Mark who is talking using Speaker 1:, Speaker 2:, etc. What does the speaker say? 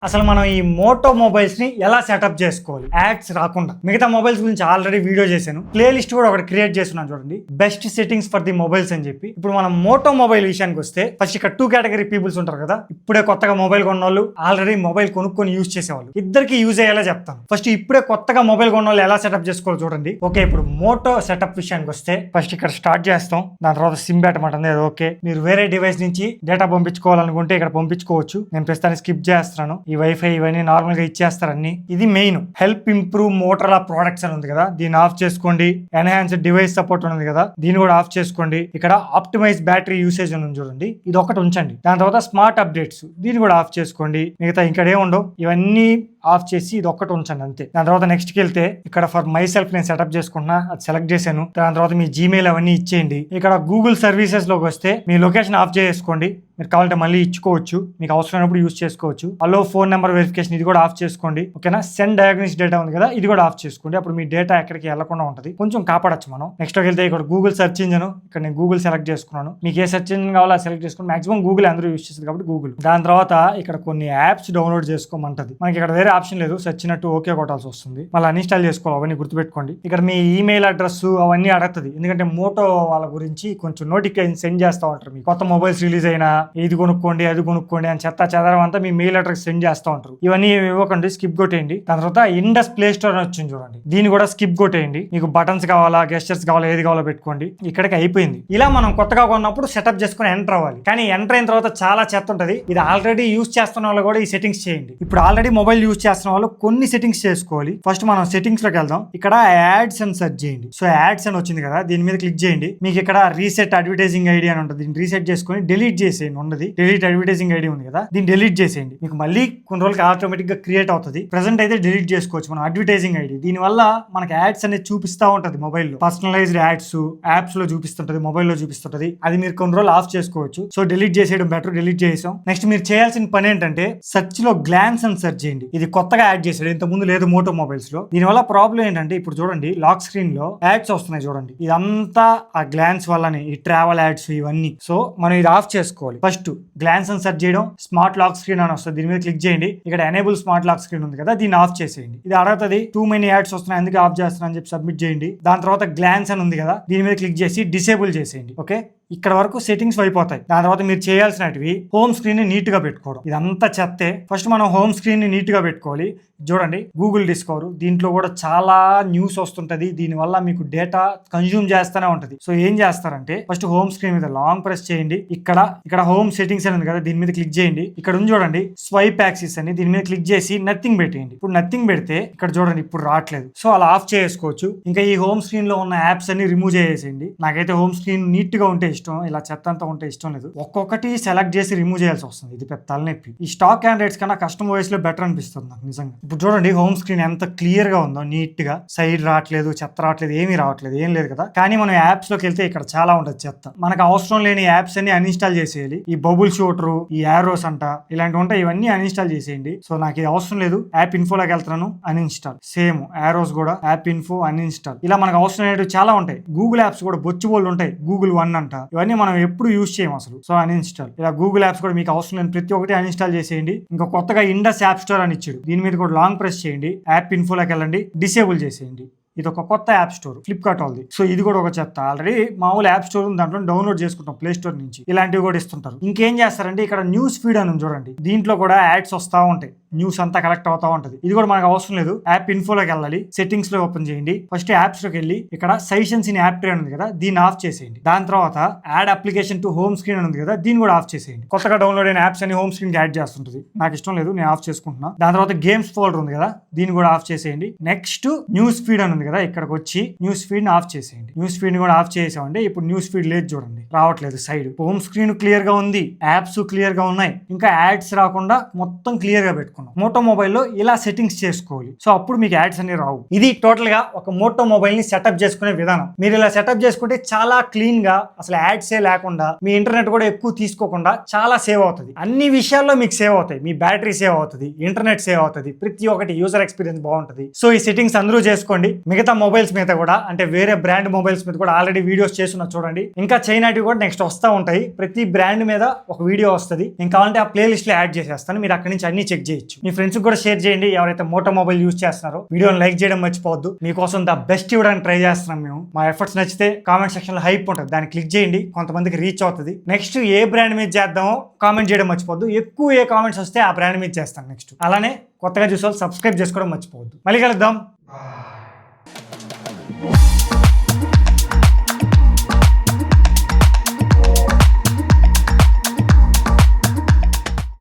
Speaker 1: అసలు మనం ఈ మోటో మొబైల్స్ ని ఎలా సెటప్ చేసుకోవాలి యాడ్స్ రాకుండా. మిగతా మొబైల్స్ గురించి ఆల్రెడీ వీడియో చేశాను, ప్లే లిస్ట్ కూడా ఒకటి క్రియేట్ చేస్తున్నాను చూడండి, best settings for the mobiles అని చెప్పి. ఇప్పుడు మనం మోటో మొబైల్ విషయానికి వస్తే ఫస్ట్ ఇక్కడ 2 కేటగిరీ పీపుల్స్ ఉంటారు కదా. ఇప్పుడే కొత్తగా మొబైల్ కొన్న వాళ్ళు, ఆల్రెడీ మొబైల్ కొనుక్కొని యూజ్ చేసేవాళ్ళు, ఇద్దరికి యూజ్ అయ్యేలా చెప్తాను. ఫస్ట్ ఇప్పుడే కొత్తగా మొబైల్ కొన్న వాళ్ళు ఎలా సెటప్ చేసుకోవాలి చూడండి. ఓకే, ఇప్పుడు మోటో సెటప్ విషయానికి వస్తే ఫస్ట్ ఇక్కడ స్టార్ట్ చేస్తాం. దాని తర్వాత సిమ్ పెట్టమంటుంది, అది ఓకే. మీరు వేరే డివైస్ నుంచి డేటా పంపించుకోవాలనుకుంటే ఇక్కడ పంపించుకోవచ్చు. నేను ప్రస్తుతానికి స్కిప్ చేస్తున్నాను. ఈ వైఫై ఇవన్నీ నార్మల్ గా ఇచ్చేస్తారు అన్ని. ఇది main help improve Motorola products అని ఉంది కదా, దీన్ని ఆఫ్ చేసుకోండి. ఎన్హాన్స్డ్ డివైస్ సపోర్ట్ ఉంది కదా, దీన్ని కూడా ఆఫ్ చేసుకోండి. ఇక్కడ ఆప్టిమైజ్ బ్యాటరీ యూసేజ్ అని చూడండి, ఇది ఒకటి ఉంచండి. దాని తర్వాత స్మార్ట్ అప్డేట్స్, దీన్ని కూడా ఆఫ్ చేసుకోండి. మిగతా ఇక్కడ ఏముండవు, ఇవన్నీ ఆఫ్ చేసి ఇది ఒక్కటి ఉంచండి అంతే. దాని తర్వాత నెక్స్ట్ కి వెళ్తే ఇక్కడ ఫర్ మై సెల్ఫ్ నేను సెటప్ చేసుకుంటున్నా, అది సెలెక్ట్ చేశాను. దాని తర్వాత మీ జీమెయిల్ అవన్నీ ఇచ్చేయండి. ఇక్కడ గూగుల్ సర్వీసెస్ లోకి వస్తే మీ లొకేషన్ ఆఫ్ చేసుకోండి. మీరు కావాలంటే మళ్ళీ ఇచ్చుకోవచ్చు, మీకు అవసరమైనప్పుడు యూజ్ చేసుకోవచ్చు. అలో ఫోన్ నెంబర్ వెరిఫికేషన్, ఇది కూడా ఆఫ్ చేసుకోండి. ఓకేనా. సెండ్ డయాగ్నోస్ డేటా ఉంది కదా, ఇది కూడా ఆఫ్ చేసుకోండి. అప్పుడు మీ డేటా ఎక్కడికి వెళ్లకుండా ఉంటుంది, కొంచెం కాపాడచ్చు మనం. నెక్స్ట్ వెళ్తే ఇక్కడ గూగుల్ సెర్చ్ ఇంజన్, ఇక్కడ నేను గూగుల్ సెలెక్ట్ చేసుకున్నాను. మీకు ఏ సెర్చ్ ఇంజన్ కావాలో సెలెక్ట్ చేసుకుని, మాక్సిమం గూగుల్ అందరూ యూజ్ చేస్తుంది కాబట్టి గూగుల్. దాని తర్వాత ఇక్కడ కొన్ని యాప్స్ డౌన్లోడ్ చేసుకోమంటది. మనకి ఇక్కడ వేరే ఆప్షన్ లేదు, సెర్చ్ ఓకే కొట్టాల్సి వస్తుంది. మళ్ళీ అన్ఇన్స్టాల్ చేసుకోవాలి, అవన్నీ గుర్తుపెట్టుకోండి. ఇక్కడ మీ ఈమెయిల్ అడ్రస్ అవన్నీ అడుగుతుంది, ఎందుకంటే మోటో వాళ్ళ గురించి కొంచెం నోటిఫికేషన్ సెండ్ చేస్తూ ఉంటారు. మీకు కొత్త మొబైల్స్ రిలీజ్ అయినా ఇది కొనుక్కోండి అది కొనుక్కోండి అని చెత్త చెదరం అంతా మీ మెయిల్ అడ్రస్ సెండ్ చేస్తూ ఉంటారు. ఇవన్నీ ఇవ్వకండి, స్కిప్ కొట్టేయండి. దాని తర్వాత ఇండస్ ప్లే స్టోర్ అని వచ్చింది చూడండి, దీన్ని కూడా స్కిప్ కొట్టేయండి. మీకు బటన్స్ కావాలా, గెస్చర్స్ కావాలా, ఏది కావాలో పెట్టుకోండి. ఇక్కడికి అయిపోయింది. ఇలా మనం కొత్తగా కొన్నప్పుడు సెటప్ చేసుకుని ఎంటర్ అవ్వాలి. కానీ ఎంటర్ అయిన తర్వాత చాలా చెత్త ఉంటుంది. ఇది ఆల్రెడీ యూజ్ చేస్తున్న వాళ్ళు కూడా ఈ సెట్టింగ్స్ చేయండి. ఇప్పుడు ఆల్రెడీ మొబైల్ యూజ్ చేస్తున్న వాళ్ళు కొన్ని సెట్టింగ్స్ చేసుకోవాలి. ఫస్ట్ మనం సెట్టింగ్స్ లోకి వెళ్దాం. ఇక్కడ యాడ్స్ అని సెర్చ్ చేయండి. సో యాడ్స్ అని వచ్చింది కదా, దీని మీద క్లిక్ చేయండి. మీకు ఇక్కడ రీసెట్ అడ్వర్టైజింగ్ ఐడి అని ఉంటుంది, దీన్ని రీసెట్ చేసుకుని డిలీట్ చేసేయండి. ఉన్నది డిలీట్ అడ్వర్టైజింగ్ ఐడి ఉంది కదా, దీన్ని డిలీట్ చేసేయండి. మీకు మళ్ళీ కొన్ని రోజులకి ఆటోమేటిక్ గా క్రియేట్ అవుతుంది. ప్రెసెంట్ అయితే డిలీట్ చేసుకోవచ్చు మనం అడ్వర్టైజింగ్ ఐడి. దీని వల్ల మనకి యాడ్స్ అనేది చూపిస్తా ఉంటది మొబైల్ లో. పర్సనలైజ్డ్ యాడ్స్ యాప్స్ లో చూపిస్తుంటది, మొబైల్ లో చూపిస్తుంటది. అది మీరు కొన్ని రోజులు ఆఫ్ చేసుకోవచ్చు. సో డిలీట్ చేసేయడం బెటర్. డిలీట్ చేసాం. నెక్స్ట్ మీరు చేయాల్సిన పని ఏంటంటే సెర్చ్ లో గ్లాన్స్ అని సెర్చ్ చేయండి. ఇది కొత్తగా యాడ్ చేశాడు, ఇంత ముందు లేదు మోటో మొబైల్స్ లో. దీని వల్ల ప్రాబ్లం ఏంటంటే ఇప్పుడు చూడండి లాక్ స్క్రీన్ లో యాడ్స్ వస్తున్నాయి చూడండి, ఇదంతా ఆ గ్లాన్స్ వల్లనే, ఈ ట్రావెల్ యాడ్స్ ఇవన్నీ. సో మనం ఇది ఆఫ్ చేసుకోవాలి. ఫస్ట్ గ్లాన్స్ అని సెర్చ్ చేయడం, స్మార్ట్ లాక్ స్క్రీన్ అని వస్తుంది, దీని మీద క్లిక్ చేయండి. ఇక్కడ ఎనేబుల్ స్మార్ట్ లాక్ స్క్రీన్ ఉంది కదా, దీన్ని ఆఫ్ చేసేయండి. ఇది అడుగుతుంది టూ మెనీ యాడ్స్ వస్తున్నాయి ఎందుకు ఆఫ్ చేస్తున్నా అని చెప్పి సబ్మిట్ చేయండి. దాని తర్వాత గ్లాన్స్ అని ఉంది కదా, దీని మీద క్లిక్ చేసి డిసేబుల్ చేసేయండి. ఓకే, ఇక్కడ వరకు సెట్టింగ్స్ అయిపోతాయి. దాని తర్వాత మీరు చేయాల్సినవి హోమ్ స్క్రీన్ ని నీట్ గా పెట్టుకోవడం. ఇదంతా చెత్తే. ఫస్ట్ మనం హోమ్ స్క్రీన్ ని నీట్ గా పెట్టుకోవాలి. చూడండి గూగుల్ డిస్కవర్, దీంట్లో కూడా చాలా న్యూస్ వస్తుంటది. దీని వల్ల మీకు డేటా కన్జ్యూమ్ చేస్తూనే ఉంటది. సో ఏం చేస్తారంటే ఫస్ట్ హోమ్ స్క్రీన్ మీద లాంగ్ ప్రెస్ చేయండి. ఇక్కడ హోమ్ సెట్టింగ్స్ అని ఉంది కదా, దీని మీద క్లిక్ చేయండి. ఇక్కడ ఉంది చూడండి స్వైప్ యాక్సిస్ అని, దీని మీద క్లిక్ చేసి నథింగ్ పెట్టేయండి. ఇప్పుడు నథింగ్ పెడితే ఇక్కడ చూడండి ఇప్పుడు రావట్లేదు. సో అలా ఆఫ్ చేసుకోవచ్చు. ఇంకా ఈ హోమ్ స్క్రీన్ లో ఉన్న యాప్స్ అన్ని రిమూవ్ చేసేయండి. నాకైతే హోమ్ స్క్రీన్ నీట్ గా ఉంటే ఇష్టం, ఇలా చెత్త అంతా ఉంటే ఇష్టం లేదు. ఒక్కొక్కటి సెలెక్ట్ చేసి రిమూవ్ చేయాల్సి వస్తుంది, ఇది పెద్ద తలనొప్పి. ఈ స్టాక్ ఆండ్రాయిడ్స్ కన్నా కస్టమ్ ఓఎస్ లో బెటర్ అనిపిస్తుంది నాకు నిజంగా. ఇప్పుడు చూడండి హోమ్ స్క్రీన్ ఎంత క్లియర్ గా ఉందో, నీట్ గా సైడ్ రావట్లేదు, చెత్త రావట్లేదు, ఏమీ రావట్లేదు, ఏం లేదు కదా. కానీ మనం యాప్స్ లోకి వెళ్తే ఇక్కడ చాలా ఉంటుంది చెత్త. మనకు అవసరం లేని యాప్స్ అన్ని అన్ఇన్స్టాల్ చేసేయాలి. ఈ బబుల్ షూటర్, ఈ యారోస్ అంట, ఇలాంటివి ఉంటాయి, ఇవన్నీ అన్ఇన్స్టాల్ చేసేయండి. సో నాకు ఇది అవసరం లేదు, యాప్ ఇన్ఫోలోకి వెళ్తున్నాను, అన్ఇన్స్టాల్. సేమ్ యారోస్ కూడా యాప్ ఇన్ఫో అన్ఇన్స్టాల్. ఇలా మనకు అవసరం లేనివి చాలా ఉంటాయి. గూగుల్ యాప్స్ కూడా బొచ్చుబోళ్ళు ఉంటాయి, గూగుల్ వన్ అంట, ఇవన్నీ మనం ఎప్పుడు యూజ్ చేయం అసలు. So uninstall. ఇలా గూగుల్ యాప్స్ కూడా మీకు అవసరం లేని ప్రతి ఒక్కటి అన్ఇన్స్టాల్ చేసేయండి. ఇంకా కొత్తగా ఇండస్ యాప్ స్టోర్ అని ఇచ్చాడు, దీని మీద కూడా లాంగ్ ప్రెస్ చేయండి. యాప్ ఇన్ఫోలోకి వెళ్ళండి, డిసేబుల్ చేసేయండి. ఇది ఒక కొత్త యాప్ స్టోర్, ఫ్లిప్కార్ట్ వాళ్ళది. సో ఇది కూడా ఒక చెత్త. ఆల్రెడీ మామూలు యాప్ స్టోర్ ఉంది, దాంట్లో డౌన్లోడ్ చేసుకుంటాం ప్లే స్టోర్ నుంచి. ఇలాంటివి కూడా ఇస్తుంటారు. ఇంకేం చేస్తారంటే ఇక్కడ న్యూస్ ఫీడ్ అని చూడండి, దీంట్లో కూడా యాడ్స్ వస్తూ ఉంటాయి, న్యూస్ అంతా కలెక్ట్ అవుతా ఉంటది. ఇది కూడా మనకు అవసరం లేదు. యాప్ ఇన్ఫోలోకి వెళ్ళాలి, సెట్టింగ్స్ లో ఓపెన్ చేయండి. ఫస్ట్ యాప్స్ లోకి వెళ్ళి ఇక్కడ సజెషన్స్ ఇన్ యాప్ ట్రే ఉంది కదా, దీన్ని ఆఫ్ చేసేయండి. దాని తర్వాత add application to home screen ఉంది కదా, దీన్ని కూడా ఆఫ్ చేసేయండి. కొత్తగా డౌన్లోడ్ అయిన యాప్స్ అని హోమ్ స్క్రీన్ యాడ్ చేస్తుంటది, నాకు ఇష్టం లేదు, నేను ఆఫ్ చేసుకుంటున్నా. దాని తర్వాత గేమ్స్ ఫోల్డర్ ఉంది కదా, దీన్ని కూడా ఆఫ్ చేసేయండి. నెక్స్ట్ న్యూస్ ఫీడ్ అని ఉంది కదా, ఇక్కడికి వచ్చి న్యూస్ ఫీడ్ ని ఆఫ్ చేసేయండి. న్యూస్ ఫీడ్ ని కూడా ఆఫ్ చేసామంటే ఇప్పుడు న్యూస్ ఫీడ్ లేదు చూడండి, రావట్లేదు. సైడ్ హోమ్ స్క్రీన్ క్లియర్ గా ఉంది, యాప్స్ క్లియర్ గా ఉన్నాయి, ఇంకా యాడ్స్ రాకుండా మొత్తం క్లియర్ గా పెట్టుకున్నాం. మోటో మొబైల్ లో ఇలా సెట్టింగ్స్ చేసుకోవాలి. సో అప్పుడు మీకు యాడ్స్ అన్ని రావు. ఇది టోటల్ గా ఒక మోటో మొబైల్ ని సెటప్ చేసుకునే విధానం. మీరు ఇలా సెటప్ చేసుకుంటే చాలా క్లీన్ గా, అసలు యాడ్స్ ఏ లేకుండా, మీ ఇంటర్నెట్ కూడా ఎక్కువ తీసుకోకుండా చాలా సేవ్ అవుతుంది. అన్ని విషయాల్లో మీకు సేవ్ అవుతాయి. మీ బ్యాటరీ సేవ్ అవుతుంది, ఇంటర్నెట్ సేవ్ అవుతుంది, ప్రతి ఒక్కటి యూజర్ ఎక్స్పీరియన్స్ బాగుంటుంది. సో ఈ సెట్టింగ్స్ అందరూ చేసుకోండి. మిగతా మొబైల్స్ మీద కూడా, అంటే వేరే బ్రాండ్ మొబైల్స్ మీద కూడా ఆల్రెడీ వీడియోస్ చేస్తున్నా చూడండి. ఇంకా చైనాటివి కూడా నెక్స్ట్ వస్తూ ఉంటాయి. ప్రతి బ్రాండ్ మీద ఒక వీడియో వస్తుంది. ఇంకా కావాలంటే ఆ ప్లే లిస్ట్ లో యాడ్ చేసేస్తాను, మీరు అక్కడి నుంచి అన్ని చెక్ చేయొచ్చు. చేయొచ్చు. మీ ఫ్రెండ్స్ కూడా షేర్ చేయండి ఎవరైతే మోటో మొబైల్ యూజ్ చేస్తున్నారో. వీడియోని లైక్ చేయడం మర్చిపోవద్దు. మీకోసం ద బెస్ట్ ఇవ్వడానికి ట్రై చేస్తున్నాం మేము. మా ఎఫర్ట్స్ నచ్చితే కామెంట్ సెక్షన్ లో హైప్ ఉంటుంది, దాన్ని క్లిక్ చేయండి, కొంతమందికి రీచ్ అవుతుంది. నెక్స్ట్ ఏ బ్రాండ్ మీద చేద్దామో కామెంట్ చేయడం మర్చిపోవద్దు. ఎక్కువ ఏ కామెంట్స్ వస్తే ఆ బ్రాండ్ మీద చేస్తాను నెక్స్ట్. అలానే కొత్తగా చూసే వాళ్ళు సబ్స్క్రైబ్ చేసుకోవడం మర్చిపోవద్దు. మళ్ళీ కలుద్దాం.